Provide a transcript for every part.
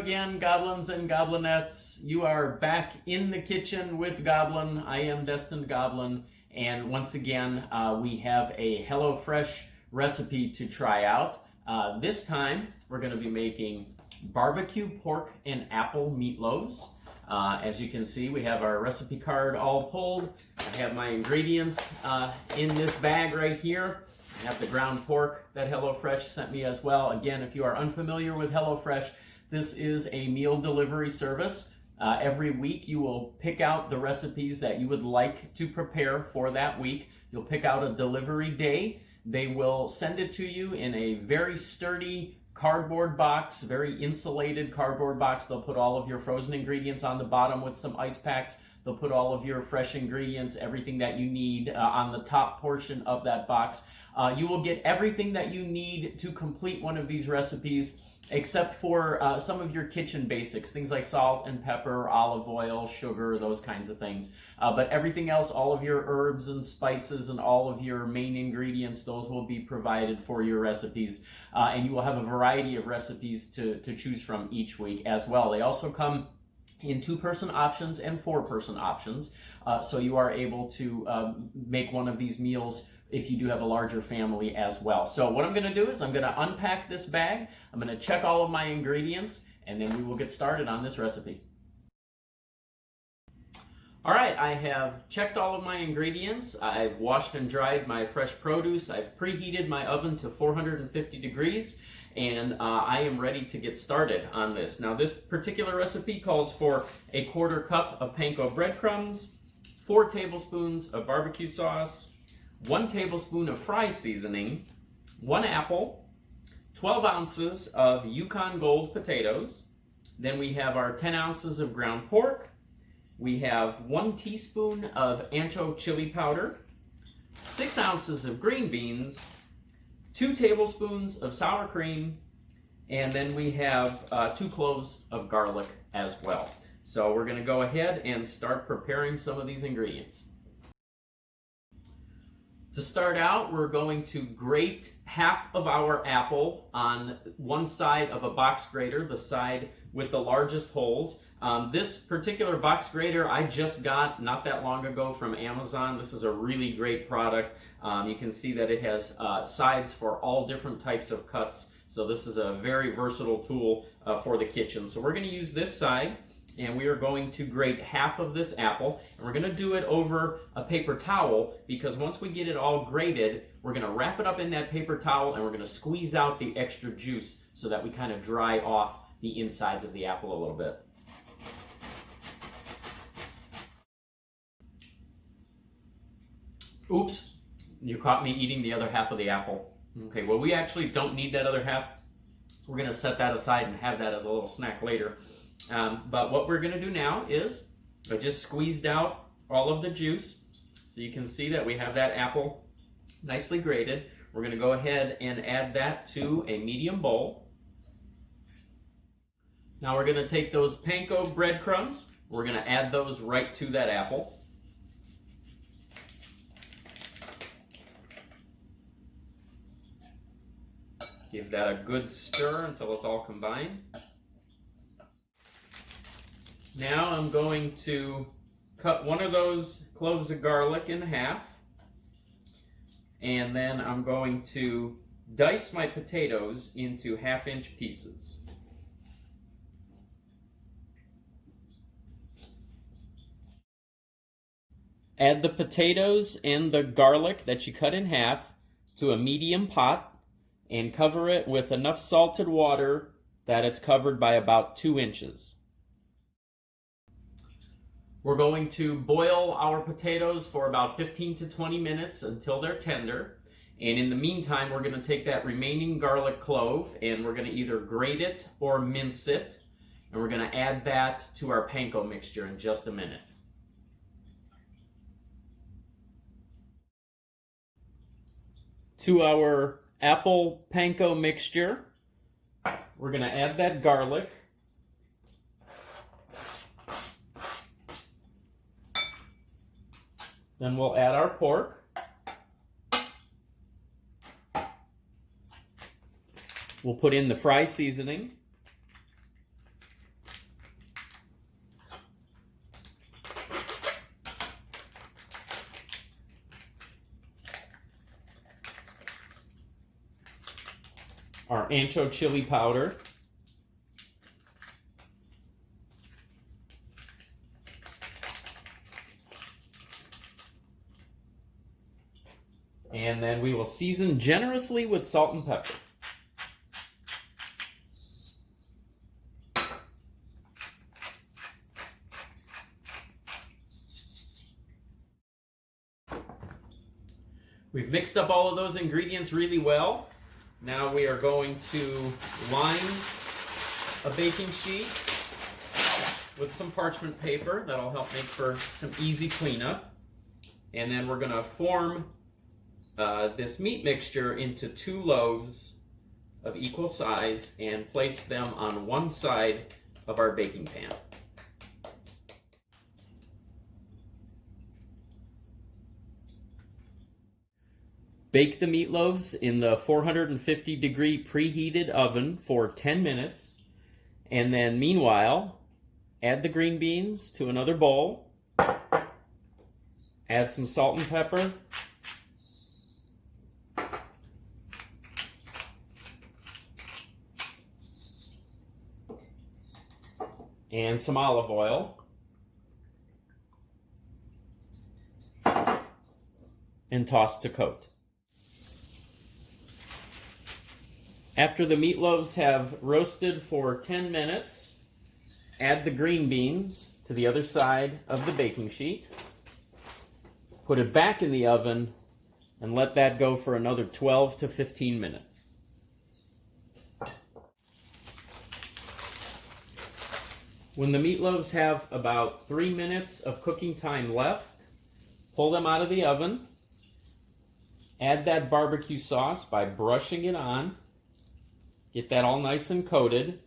again, goblins and goblinettes. You are back in the kitchen with Goblin. I am Destined Goblin, and once again, we have a HelloFresh recipe to try out. This time, we're going to be making barbecue pork and apple meatloaves. As you can see, we have our recipe card all pulled. I have my ingredients in this bag right here. I have the ground pork that HelloFresh sent me as well. Again, if you are unfamiliar with HelloFresh, this is a meal delivery service. Every week you will pick out the recipes that you would like to prepare for that week. You'll pick out a delivery day. They will send it to you in a very sturdy cardboard box, very insulated cardboard box. They'll put all of your frozen ingredients on the bottom with some ice packs. They'll put all of your fresh ingredients, everything that you need on the top portion of that box. You will get everything that you need to complete one of these recipes, except for some of your kitchen basics, things like salt and pepper, olive oil, sugar, those kinds of things. But everything else, all of your herbs and spices and all of your main ingredients, those will be provided for your recipes. And you will have a variety of recipes to choose from each week as well. They also come in 2-person options and 4-person options. So you are able to make one of these meals if you do have a larger family as well. So what I'm going to do is I'm going to unpack this bag, I'm going to check all of my ingredients, and then we will get started on this recipe. All right, I have checked all of my ingredients. I've washed and dried my fresh produce. I've preheated my oven to 450 degrees, and I am ready to get started on this. Now, this particular recipe calls for a 1/4 cup of panko breadcrumbs, 4 tablespoons of barbecue sauce, 1 tablespoon of fry seasoning, 1 apple, 12 ounces of Yukon Gold potatoes. Then we have our 10 ounces of ground pork. We have 1 teaspoon of ancho chili powder, 6 ounces of green beans, 2 tablespoons of sour cream, and then we have 2 cloves of garlic as well. So we're going to go ahead and start preparing some of these ingredients. To start out, we're going to grate half of our apple on one side of a box grater, the side with the largest holes. This particular box grater I just got not that long ago from Amazon. This is a really great product. You can see that it has sides for all different types of cuts. So this is a very versatile tool for the kitchen. So we're going to use this side, and we are going to grate half of this apple, and we're going to do it over a paper towel, because once we get it all grated, we're going to wrap it up in that paper towel, and we're going to squeeze out the extra juice so that we kind of dry off the insides of the apple a little bit. Oops, you caught me eating the other half of the apple. Okay, well, we actually don't need that other half, so we're going to set that aside and have that as a little snack later. But what we're going to do now is I just squeezed out all of the juice, so you can see that we have that apple nicely grated. We're going to go ahead and add that to a medium bowl. Now we're going to take those panko breadcrumbs, we're going to add those right to that apple. Give that a good stir until it's all combined. Now I'm going to cut one of those cloves of garlic in half, and then I'm going to dice my potatoes into 1/2-inch pieces. Add the potatoes and the garlic that you cut in half to a medium pot and cover it with enough salted water that it's covered by about 2 inches. We're going to boil our potatoes for about 15 to 20 minutes until they're tender. And in the meantime, we're going to take that remaining garlic clove and we're going to either grate it or mince it. And we're going to add that to our panko mixture in just a minute. To our apple panko mixture, we're going to add that garlic. Then we'll add our pork. We'll put in the fry seasoning. our ancho chili powder, and then we will season generously with salt and pepper. We've mixed up all of those ingredients really well. Now we are going to line a baking sheet with some parchment paper. That'll help make for some easy cleanup. And then we're going to form this meat mixture into 2 loaves of equal size and place them on one side of our baking pan. Bake the meatloaves in the 450 degree preheated oven for 10 minutes, and then meanwhile, add the green beans to another bowl, add some salt and pepper, and some olive oil, and toss to coat. After the meatloaves have roasted for 10 minutes, add the green beans to the other side of the baking sheet. Put it back in the oven and let that go for another 12 to 15 minutes. When the meatloaves have about 3 minutes of cooking time left, pull them out of the oven. Add that barbecue sauce by brushing it on. Get that all nice and coated.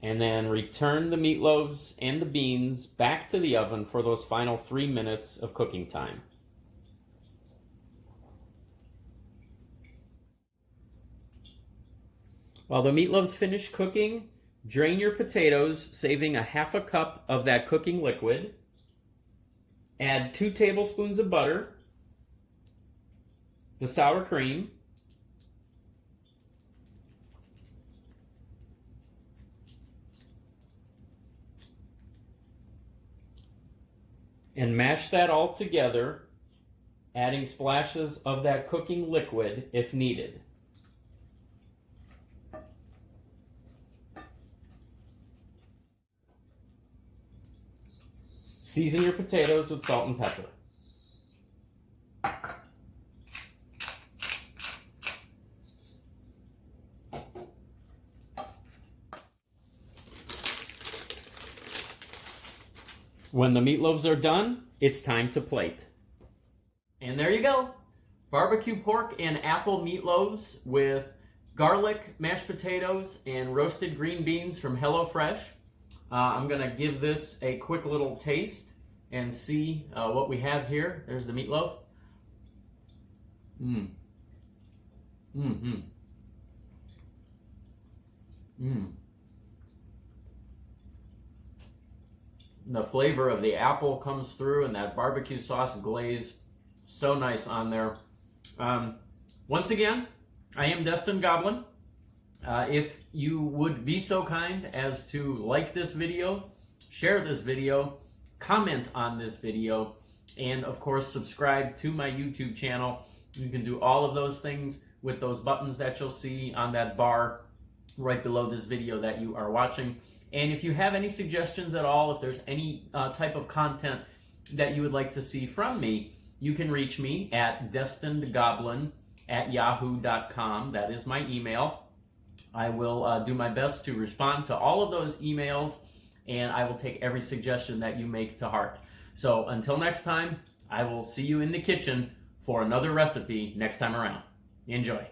And then return the meatloaves and the beans back to the oven for those final 3 minutes of cooking time. While the meatloaves finish cooking, drain your potatoes, saving a half a cup of that cooking liquid. Add 2 tablespoons of butter, the sour cream, and mash that all together, adding splashes of that cooking liquid if needed. Season your potatoes with salt and pepper. When the meatloaves are done, it's time to plate. And there you go. Barbecue pork and apple meatloaves with garlic, mashed potatoes, and roasted green beans from HelloFresh. I'm going to give this a quick little taste and see what we have here. There's the meatloaf. The flavor of the apple comes through, and that barbecue sauce glaze, so nice on there. Once again, I am Destin Goblin. If you would be so kind as to like this video, share this video, comment on this video, and of course subscribe to my YouTube channel. You can do all of those things with those buttons that you'll see on that bar right below this video that you are watching. And if you have any suggestions at all, if there's any type of content that you would like to see from me, you can reach me at destinedgoblin@yahoo.com. That is my email. I will do my best to respond to all of those emails, and I will take every suggestion that you make to heart. So until next time, I will see you in the kitchen for another recipe next time around. Enjoy.